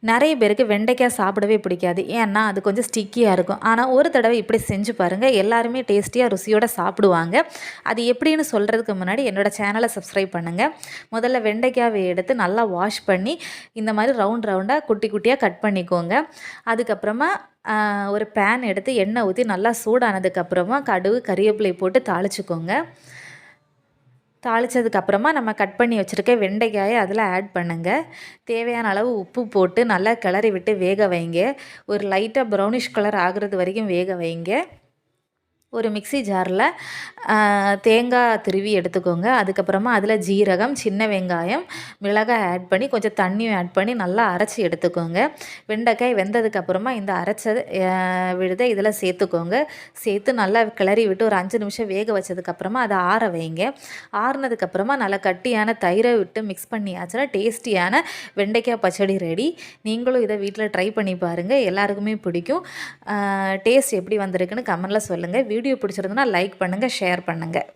நிறைய பேருக்கு வெண்டைக்காய் சாப்பிடவே பிடிக்காது. ஏன்னா அது கொஞ்சம் ஸ்டிக்கியாக இருக்கும். ஆனால் ஒரு தடவை இப்படி செஞ்சு பாருங்கள், எல்லாருமே டேஸ்டியாக ருசியோடு சாப்பிடுவாங்க. அது எப்படின்னு சொல்கிறதுக்கு முன்னாடி என்னோடய சேனலை சப்ஸ்கிரைப் பண்ணுங்கள். முதல்ல வெண்டைக்காவை எடுத்து நல்லா வாஷ் பண்ணி இந்த மாதிரி ரவுண்டாக குட்டி குட்டியாக கட் பண்ணிக்கோங்க. அதுக்கப்புறமா ஒரு பேன் எடுத்து எண்ணெய் ஊற்றி நல்லா சூடானதுக்கப்புறமா கடுகு கறிவேப்பிலை போட்டு தாளிச்சுக்கோங்க. தாளித்ததுக்கப்புறமா நம்ம கட் பண்ணி வச்சுருக்க வெண்டைக்காயை அதில் ஆட் பண்ணுங்கள். தேவையான அளவு உப்பு போட்டு நல்லா கிளறி விட்டு வேக வைங்க. ஒரு லைட்டாக ப்ரௌனிஷ் கலர் ஆகுறது வரைக்கும் வேக வைங்க. ஒரு மிக்ஸி ஜாரில் தேங்காய் திருவி எடுத்துக்கோங்க. அதுக்கப்புறமா அதில் ஜீரகம், சின்ன வெங்காயம், மிளகாய் ஆட் பண்ணி கொஞ்சம் தண்ணியும் ஆட் பண்ணி நல்லா அரைச்சி எடுத்துக்கோங்க. வெண்டைக்காய் வெந்ததுக்கப்புறமா இந்த அரைச்சது விழுதை இதில் சேர்த்துக்கோங்க. சேர்த்து நல்லா கிளறி விட்டு ஒரு 5 நிமிஷம் வேக வச்சதுக்கப்புறமா அதை ஆற வைங்க. ஆறுனதுக்கப்புறமா நல்லா கட்டியான தயிரை விட்டு மிக்ஸ் பண்ணியாச்சுன்னா டேஸ்டியான வெண்டைக்காய் பச்சடி ரெடி. நீங்களும் இதை வீட்டில் ட்ரை பண்ணி பாருங்கள், எல்லாருக்குமே பிடிக்கும். டேஸ்ட் எப்படி வந்திருக்குன்னு கமெண்ட்டில் சொல்லுங்கள். வீடியோ பிடிச்சிருந்தனா லைக் பண்ணுங்கள், ஷேர் பண்ணுங்கள்.